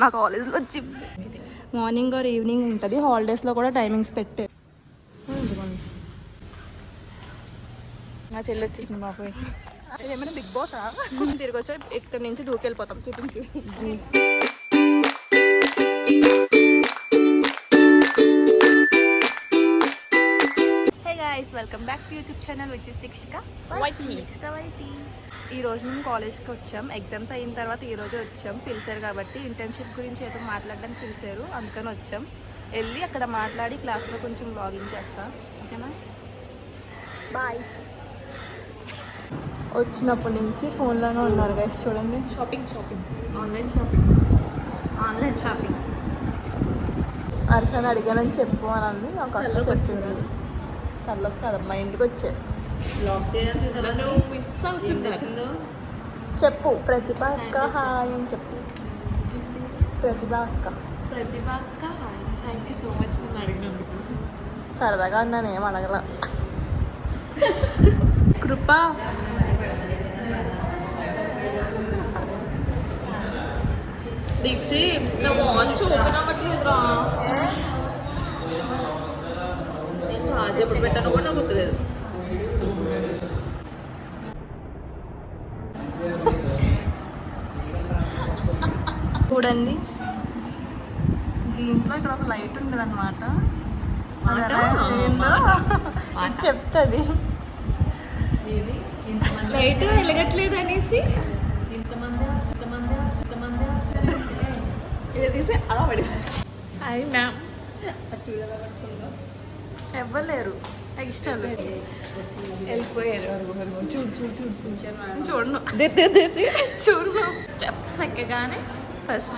మా కాలేజ్లో gym morning or evening ఉంటుంది. హాలిడేస్లో కూడా టైమింగ్స్ పెట్టే. మా చెల్లి వచ్చేసింది బాబోయ్. ఏమైనా బిగ్ బాసా తిరిగి వచ్చా ఇక్కడ నుంచి దూకెళ్ళిపోతాం. చూపించి welcome back to YouTube channel which is Dikshika YT. ఈ రోజు మేము కాలేజ్కి వచ్చాం. ఎగ్జామ్స్ అయిన తర్వాత ఈ రోజు వచ్చాం. పిలిచారు కాబట్టి ఇంటర్న్షిప్ గురించి ఏదో మాట్లాడడానికి పిలిచారు, అందుకని వచ్చాం. వెళ్ళి అక్కడ మాట్లాడి క్లాస్లో కొంచెం లాగిన్ చేస్తా. ఓకేనా, బాయ్. వచ్చినప్పటి నుంచి ఫోన్లోనే ఉన్నారు గైస్. చూడండి, షాపింగ్ ఆన్లైన్ షాపింగ్. అర్షాని అడిగానని చెప్పు అని అంది. ఒక అక్క చెప్పింది. కళ్ళకు కదమ్మా, ఇంటికి వచ్చే చెప్పు. ప్రతిభ అక్క హాయ్ అని చెప్పు. ప్రతిభ అక్క థ్యాంక్ యూ సో మచ్ నన్ను అడిగినందుకు. సరదాగా అన్నాను, ఏం అడగల. కృప దీక్షి నా వాచ్ ఓపెన్ అవ్వట్లేదురా. నేను ఛార్జ్ ఎప్పుడు పెట్టాను కూడా నాకు గుర్తులేదు. చూడండి, దీంట్లో ఇక్కడ ఒక లైట్ ఉండదు అనమాట. చెప్తుంది లైట్ వెలగట్లేదు అనేసి తీసి అలా పడేసి అయ్యి మ్యామ్ ఎవ్వలేరు, ఎక్స్ట్రా వెళ్ళిపోయారు. చూడను స్టెప్స్ ఎక్కగానే ఫస్ట్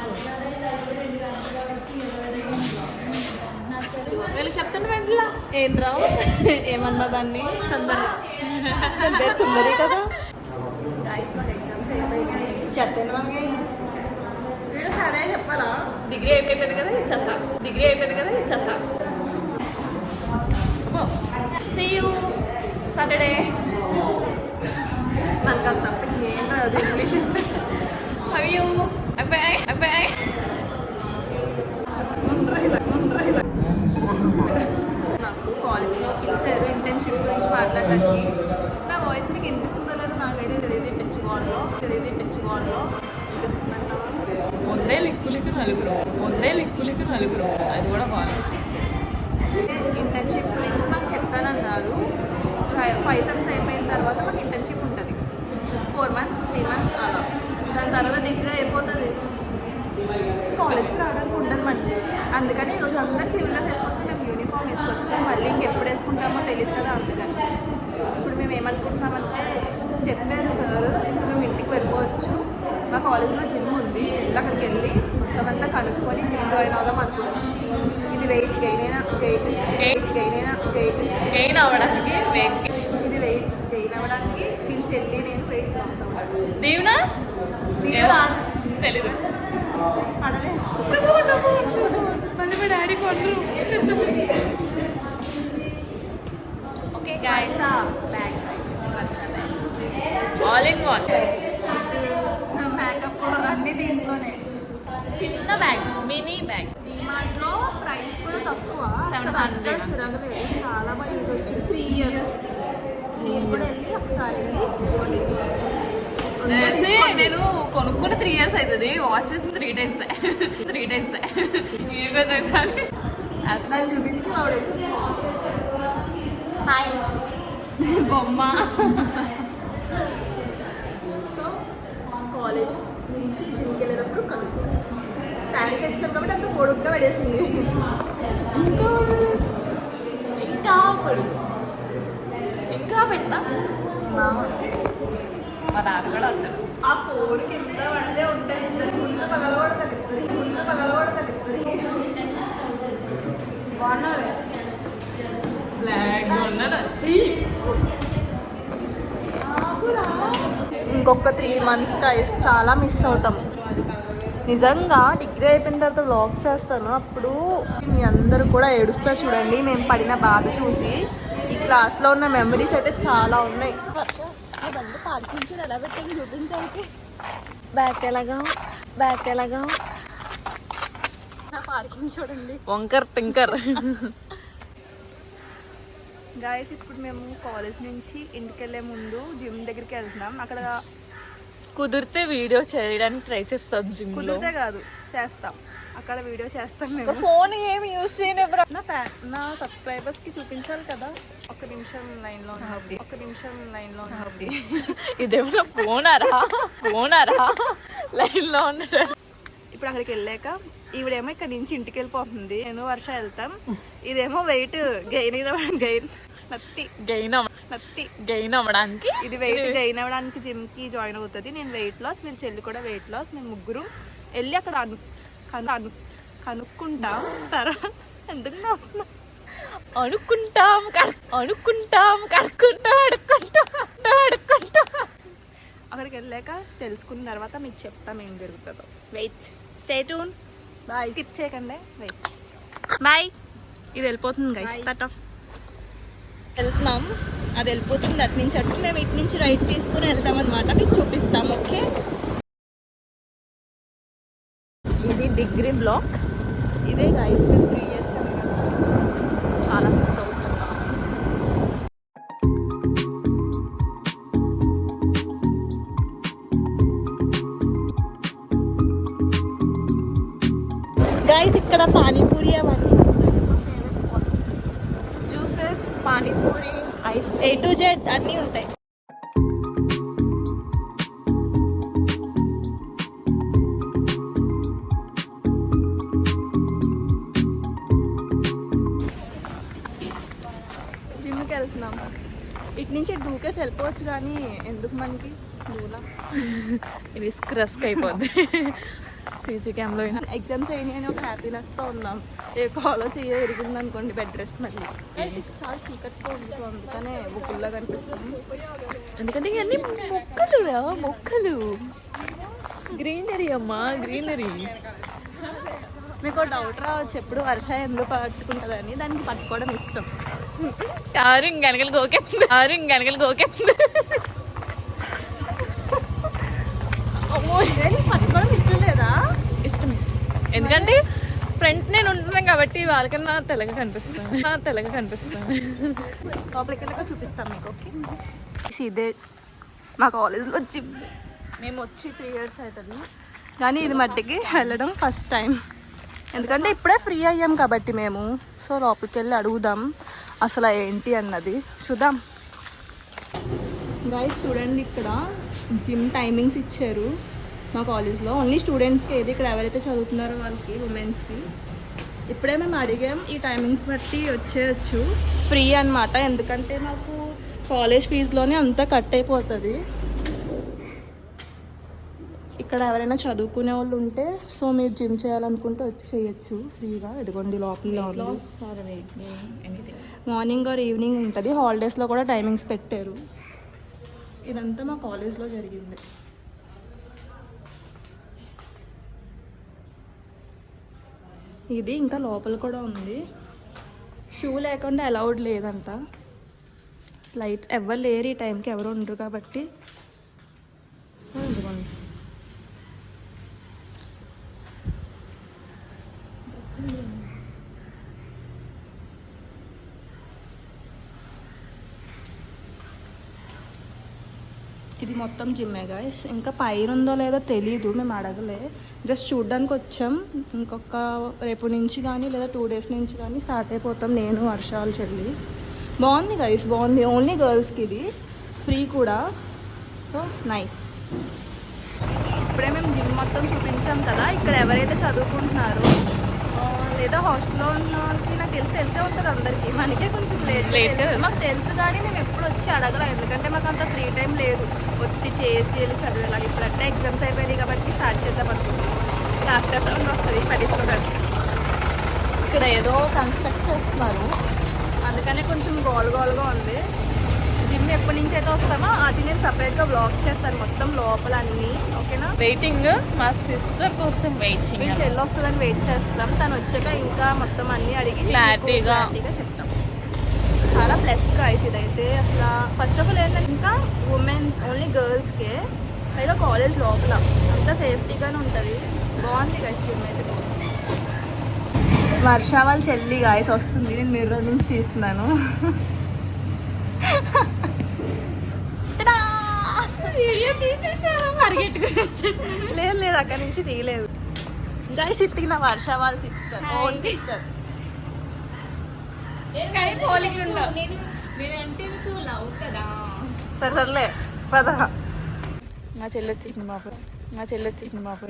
వీళ్ళు చెప్తాను వెంటలా ఏం రావు. ఏమన్నా దాన్ని సుందరి కదా. ఎగ్జామ్స్ అయిపోయినాయి. వీడు సరే చెప్పాలా. డిగ్రీ అయిపోయింది కదా ఈ చెత్త. See you Saturday. మనకు అంత ఏం రాదు English. How are you? Bye. నాకు కాలేజ్లో పిలిచారు ఇంటర్న్షిప్ గురించి మాట్లాడడానికి. నా వాయిస్ మీకు వినిపిస్తుందో లేదో నాకైతే తెలియజేయించుకోవాలో వినిపిస్తుందంటావా? ముందే లిక్కులికి నలుగురు అది కూడా బాగుంది. ఇంటర్న్షిప్ గురించి మాకు చెప్తానన్నారు. 5 సెమ్స్ అయిపోయిన తర్వాత మాకు ఇంటర్న్షిప్ ఉంటుంది. 4 months 3 months అలా. దాని తర్వాత డిగ్రీ అయిపోతుంది. కాలేజ్కి రావడానికి ఉండదు మంచి. అందుకని ఈరోజు అందరు సివిల్ డ్రెస్ వేసుకొస్తే మేము యూనిఫామ్ వేసుకొచ్చాం. మళ్ళీ ఇంకెప్పుడు వేసుకుంటామో తెలియదు కదా. అందుకని ఇప్పుడు మేము ఏమనుకుంటున్నామంటే, చెప్పారు సార్ ఇప్పుడు మేము ఇంటికి వెళ్ళిపోవచ్చు. మా కాలేజ్లో జిమ్ ఉంది, అక్కడికి వెళ్ళి మొత్తం అంతా కనుక్కొని జిమ్ జాయిన్ అవుదాం అనుకుంటున్నాం. ఇది వెయిట్ గెయిన్ అవ్వడానికి పిలిచి వెళ్ళి నేను వెయిట్ లాస్ అవ్వాలి. దీవునా తెలీదు పడలేదు. మళ్ళీ మా డాడీ కొందరు. Okay guys, all in one makeup అన్నీ దీంట్లోనే. చిన్న బ్యాగ్, మినీ బ్యాగ్. డిమార్ట్లో ప్రైస్ కూడా తక్కువ, 700. చిరగలేదు. చాలా బాగా యూజ్ వచ్చింది. 3 years మీరు కూడా వెళ్ళి ఒకసారి నేను కొనుక్కున్న 3 years అవుతుంది. వాష్ చేసిన 3 times. దాన్ని చూపించి ఆవిడ వచ్చి హాయ్ బొమ్మ. సో కాలేజ్ నుంచి జిమ్కి వెళ్ళేటప్పుడు కలుగుతుంది. స్టాండ్ తెచ్చాం కాబట్టి అంత పొడుగ్గా పడేసింది. ఇంకా పెట్టినా మా నాన్న కూడా అంటారు. ఆ ఫోన్ కింద పడితే ఉంటాయి. ముందు పగలబడతాను బాగున్నారు. బ్లాక్ ఉన్నాడు. ఇంకొక 3 months చాలా మిస్ అవుతాం. నిజంగా డిగ్రీ అయిపోయిన తర్వాత వ్లాగ్ చేస్తాను. అప్పుడు మీ అందరూ కూడా ఏడుస్తారు చూడండి, మేము పడిన బాధ చూసి. ఈ క్లాస్లో ఉన్న మెమరీస్ అయితే చాలా ఉన్నాయి. పార్కింగ్ ఎలా పెట్టాను చూపించాలి. బ్యాక్ ఎలాగా పార్కింగ్ చూడండి. వంకర్ టింకర్. గాయస్ ఇప్పుడు మేము కాలేజ్ నుంచి ఇంటికి వెళ్ళే ముందు జిమ్ దగ్గరికి వెళ్తున్నాం. అక్కడ కుదిరితే వీడియో చేయడానికి ట్రై చేస్తాం జిమ్ లో. కుదిరితే కాదు చేస్తాం, అక్కడ వీడియో చేస్తాం మేము. ఫోన్ ఏమి యూజ్ చేయనివ్వరా. నా సబ్స్క్రైబర్స్ కి చూపించాలి కదా. ఒక్క నిమిషం లైన్ లో ఉంది. ఇదేమన్నా ఫోనారా లైన్ లో ఉన్నారా. ఇప్పుడు అక్కడికి వెళ్ళాక ఈవిడేమో ఇక్కడ నుంచి ఇంటికి వెళ్ళిపోతుంది, నేను వర్ష వెళ్తాం. ఇదేమో వెయిట్ గెయిన్ అవ్వడానికి ఇది వెయిట్ గెయిన్ అవ్వడానికి జిమ్ కి జాయిన్ అవుతుంది. నేను వెయిట్ లాస్, వీళ్ళ చెల్లి కూడా వెయిట్ లాస్. మేము ముగ్గురు వెళ్ళి అక్కడ కనుక్కుంటాం. తర్వాత ఎందుకు అనుకుంటాం అక్కడికి వెళ్ళాక తెలుసుకున్న తర్వాత మీకు చెప్తాం ఏం జరుగుతుందో. Wait, stay tune, bye, skip చేయకండి. Wait, bye. ఇది వెళ్ళిపోతుంది గైస్, టాటా. వెళ్తున్నాం, అది వెళ్ళిపోతుంది అటు నుంచి అటు. మేము ఇటు నుంచి రైట్ తీసుకుని వెళ్తాం అనమాట, మీకు చూపిస్తాం. ఓకే, ఇది డిగ్రీ బ్లాక్. ఇదే గైస్ మేము 3 years చాలా మిస్ అవుతున్నాం. గైస్ ఇక్కడ పానీపూరి అవన్నీ juices, panipuri, ice, A to Z అన్నీ ఉంటాయి. జిమ్కి వెళ్తున్నాం, ఇటు నుంచి దూకేసి వెళ్ళిపోవచ్చు కానీ ఎందుకు మనకి దూలా, రిస్క్ అయిపోద్ది. సీసీ క్యామ్లో అయినా ఎగ్జామ్స్ అయినాయి అని ఒక హ్యాపీనెస్తో ఉన్నాం. ఏ కాలో చెయ్యో ఎరిగింది అనుకోండి, బెడ్ రెస్ట్ మళ్ళీ. చాలా చీకట్గా ఉంది, సో అందుకనే బుక్కుల్లా కనిపిస్తుంది. ఎందుకంటే ఇవన్నీ మొక్కలు గ్రీనరీ అమ్మా, గ్రీనరీ. మీకు డౌట్ రావచ్చు ఎప్పుడు వర్ష ఎందుకు పట్టుకుంటుందని. దానికి పట్టుకోవడం ఇష్టం. కారు ఇంకెనకలు గోకెత్తుంది. అమ్మో, పట్టుకోవడం ఇష్టం లేదా? ఇష్టం. ఎందుకంటే ఫ్రంట్ నేను ఉంటున్నాను కాబట్టి వాళ్ళకన్నా తెల్లగా కనిపిస్తుంది. లోపలికి వెళ్ళాక చూపిస్తాం మీకు. ఓకే, ఇదే మా కాలేజ్లో జిమ్. మేము వచ్చి 3 years అవుతుంది, కానీ ఇది మట్టికి వెళ్ళడం ఫస్ట్ టైం. ఎందుకంటే ఇప్పుడే ఫ్రీ అయ్యాం కాబట్టి మేము. సో లోపలికి వెళ్ళి అడుగుదాం అసలు ఏంటి అన్నది చూద్దాం. గైస్ చూడండి, ఇక్కడ జిమ్ టైమింగ్స్ ఇచ్చారు మా కాలేజ్లో. ఓన్లీ స్టూడెంట్స్కి, ఏది ఇక్కడ ఎవరైతే చదువుతున్నారో వాళ్ళకి, ఉమెన్స్కి. ఇప్పుడే మేము అడిగాం, ఈ టైమింగ్స్ బట్టి వచ్చేయచ్చు. ఫ్రీ అన్నమాట, ఎందుకంటే మాకు కాలేజ్ ఫీజులోనే అంతా కట్ అయిపోతుంది. ఇక్కడ ఎవరైనా చదువుకునే వాళ్ళు ఉంటే, సో మీరు జిమ్ చేయాలనుకుంటే వచ్చి చేయొచ్చు ఫ్రీగా. ఇదిగోండి లోపల మార్నింగ్ ఆర్ ఈవినింగ్ ఉంటుంది. హాలిడేస్లో కూడా టైమింగ్స్ పెట్టారు. ఇదంతా మా కాలేజ్లో జరిగింది. ఇది ఇంకా లోపల కూడా ఉంది. షూ లేకుండా అలౌడ్ లేదంట. లైట్స్ ఎవరు లేరు ఈ టైంకి, ఎవరు ఉండరు కాబట్టి. ఇదిగోండి, ఇది మొత్తం జిమ్మే గాయస్. ఇంకా పైన ఉందో లేదో తెలీదు, మేము అడగలే. జస్ట్ చూడ్డానికి వచ్చాం. ఇంకొక రేపు నుంచి కానీ లేదా 2 days నుంచి కానీ స్టార్ట్ అయిపోతాం, నేను వర్షాలు చెల్లి. బాగుంది గైస్, బాగుంది. ఓన్లీ గర్ల్స్కి ఇది, ఫ్రీ కూడా. So nice. ఇప్పుడే మేము జిమ్ మొత్తం చూపించాం కదా. ఇక్కడ ఎవరైతే చదువుకుంటున్నారో లేదా హాస్టల్లో ఉన్న వాళ్ళకి నాకు తెలిసే ఉంటుంది అందరికీ. మనకే కొంచెం లేట్ మాకు తెలుసు, కానీ మేము ఎప్పుడు వచ్చి అడగలేం. ఎందుకంటే మాకు అంత ఫ్రీ టైం లేదు వచ్చి చేసి వెళ్ళి చదివేలాగా. ఇప్పుడంటే ఎగ్జామ్స్ అయిపోయినాయి కాబట్టి స్టార్ట్ చేద్దాం అనుకుంటున్నాం. ఆఫ్టర్ సౌండ్ వస్తుంది పడిస్కోడానికి. ఇక్కడ ఏదో కన్స్ట్రక్ట్ చేస్తున్నారు, అందుకనే కొంచెం గోల్గా ఉంది. జిమ్ ఎప్పటి నుంచి అయితే వస్తామో అది నేను సపరేట్గా బ్లాగ్ చేస్తాను మొత్తం లోపల అన్నీ. ఓకేనా, వెయిటింగ్. మా సిస్టర్ కోసం వెయిటింగ్. మేము చెల్లి వస్తుందని వెయిట్ చేస్తాం. తను వచ్చాక ఇంకా మొత్తం అన్నీ అడిగి క్లారిటీగా చెప్తాం. చాలా ప్లస్ ప్రైస్ ఇదైతే. అసలు ఫస్ట్ ఆఫ్ ఆల్ ఏంటంటే ఇంకా ఉమెన్స్ ఓన్లీ గర్ల్స్కే, పైగా కాలేజ్ లోపల అంతా సేఫ్టీగానే ఉంటుంది. బాగుంది కదా జిమ్ అయితే. వర్ష వాళ్ళ చెల్లి గాయస్ వస్తుంది, నేను మిర్రర్ నుంచి తీస్తున్నాను. లేదు లేదు అక్కడి నుంచి తీయలేదు గాయస్. ఇట్టికి నా వర్ష వాళ్ళ సిస్టర్, ఓన్ సిస్టర్. సరే సర్లే పద. మా చెల్లి వచ్చేసింది బాబు, మా చెల్లి వచ్చేసింది బాబు.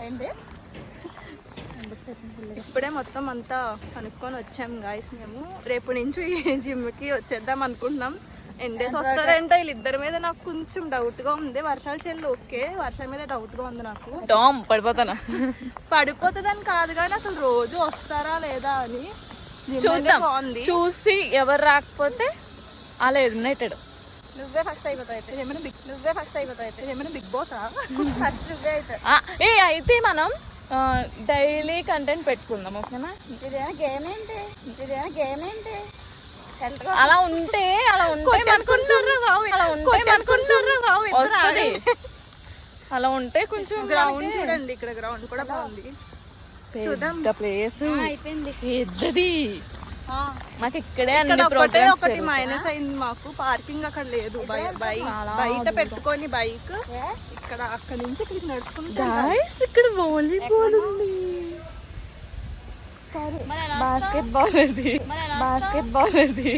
ఏంటి ఇప్పుడే మొత్తం అంతా కనుక్కొని వచ్చాం గాయస్. మేము రేపు నుంచి జిమ్కి వచ్చేద్దాం అనుకుంటున్నాం. ఎన్ని డేస్ వస్తారంటే వీళ్ళిద్దరి మీద నాకు కొంచెం డౌట్గా ఉంది. వర్షాల చెల్లి ఓకే, వర్షం మీద డౌట్గా ఉంది నాకు. టామ్ పడిపోతానా? పడిపోతుందని కాదు కానీ అసలు రోజు వస్తారా లేదా అని చూద్దాం. బాగుంది, చూసి ఎవరు రాకపోతే అలా ఎలిమినేటెడ్. నువ్వే ఫస్ట్ అయిపోతావు. ఏమైనా బిగ్ బాస్ ఫస్ట్ నువ్వే అవుతావు. అయితే మనం డైలీ కంటెంట్ పెట్టుకుందాం, ఓకేనా? ఇదేనా గేమ్ ఏంటి? అలా ఉంటే అలా ఉంటే కొంచెం గ్రౌండ్ చూడండి, ఇక్కడ గ్రౌండ్ కూడా బాగుంది. చూద్దాం. ప్లేస్ అయిపోయింది పెద్దది. మాకు ఇక్కడే ఒకటి మైనస్ అయింది మాకు, పార్కింగ్ అక్కడ లేదు. బయట పెట్టుకొని బైక్ ఇక్కడ అక్కడ నుంచి ఇక్కడికి నడుచుకుంటా. ఇక్కడ వాలీబాల్ ఉంది, బాస్కెట్బాల్ అది.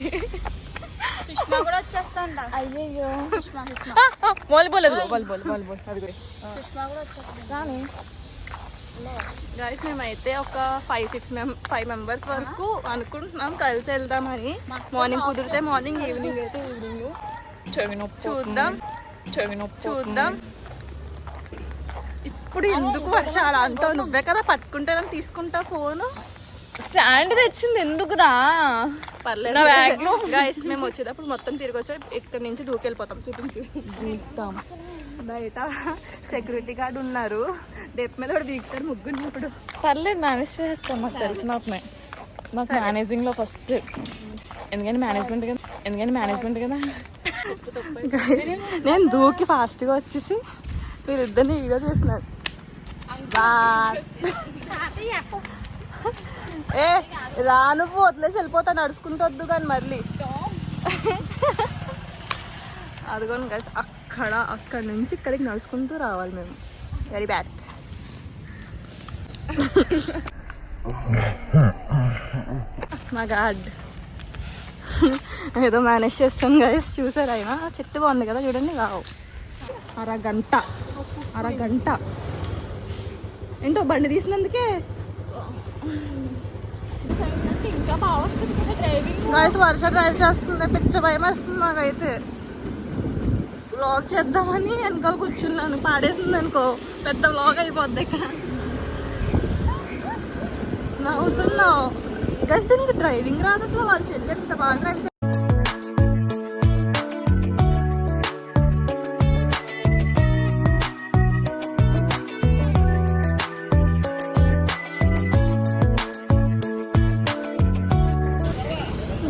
సుష్మా కూడా వచ్చేస్తా. అయ్యో వాలీబాల్ అది సుష్మా కూడా వచ్చేస్తా. గైస్ మేమైతే ఒక 5 మెంబర్స్ వరకు అనుకుంటున్నాం కలిసి వెళ్దామని. మార్నింగ్ కుదిరితే మార్నింగ్, ఈవినింగ్ అయితే ఈవినింగ్. చూద్దాం. ఇప్పుడు ఎందుకు వర్ష అలా అంటావు? నువ్వే కదా పట్టుకుంటానని తీసుకుంటా ఫోను. స్టాండ్ తెచ్చింది ఎందుకురా? పర్లేదు గైస్, మేము వచ్చేటప్పుడు మొత్తం తిరిగి వచ్చా. ఇక్కడ నుంచి దూకెళ్ళిపోతాం. చూద్దాం. బయట సెక్యూరిటీ గార్డ్ ఉన్నారు, డెప్ మీద కూడా దిగుతారు ముగ్గురు. ఇప్పుడు పర్లేదు, మేనేజ్ చేస్తాం. మాకు తెలిసిన మాకు మేనేజింగ్ లో ఫస్ట్, ఎందుకంటే మేనేజ్మెంట్ కదా. నేను దూకి ఫాస్ట్గా వచ్చేసి వీళ్ళిద్దరిని వీడియో తీస్తున్నాను. ఏ రాను వదిలేసి వెళ్ళిపోతా, నడుచుకుంటూ వద్దు కానీ మళ్ళీ. అదిగోండి గైస్, అక్కడ నుంచి ఇక్కడికి నడుచుకుంటూ రావాలి మేము. Very bad. మా గాడ్ ఏదో మేనేజ్ చేస్తాం గైస్. చూసారు అయినా చెట్టు బాగుంది కదా, చూడండి. రావు అరగంట ఏంటో బండి తీసినందుకే. ఇంకా బాగుంటుంది కదా డ్రైవింగ్. గైస్ వర్ష డ్రైవ్ చేస్తుంది, పిచ్చ భయం వేస్తుంది నాకైతే. వ్లాగ్ చేద్దామని వెనకాల కూర్చున్నాను, పాడేసింది అనుకో పెద్ద వ్లాగ్ అయిపోద్ది. ఇక్కడ నవ్వుతున్నావు గైస్. దీనికి డ్రైవింగ్ రాదు అసలు. వాళ్ళు చెల్లి ఎంత బాగా డ్రైవ్.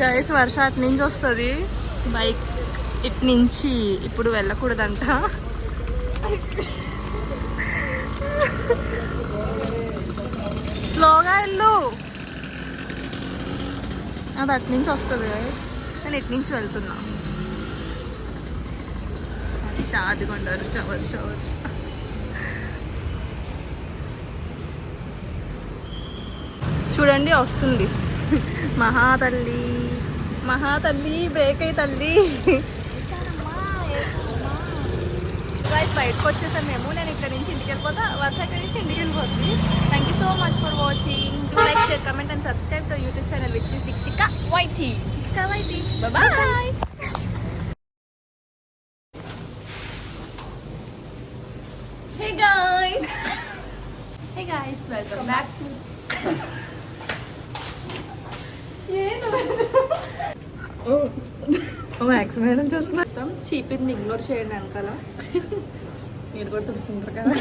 గైస్ వర్ష అటు నుంచి వస్తుంది, బైక్ ఇటు నుంచి. ఇప్పుడు వెళ్ళకూడదంట. స్లోగా వెళ్ళు. అది అటు నుంచి వస్తుంది గైస్, నేను ఇటు నుంచి వెళ్తున్నా. అదిగోండి వర్ష. చూడండి వస్తుంది. మహాతల్లి బ్రేక్ అయ్యి తల్లి. బయటకు వచ్చేసాం మేము. నేను ఇక్కడ నుంచి ఇంటికి వెళ్ళిపోతా, వర్ష ఇక్కడ నుంచి ఇంటికి వెళ్ళిపోతుంది. Thank you so much for watching. Do like, share, comment and subscribe to YouTube channel which is Dikshika YT. Bye. Hey guys, welcome back to max madam చూస్తున్నాం. చీపింది ఇగ్నోర్ చేయండి వెనకాల. మీరు కూడా చూసుకుంటారు కదా.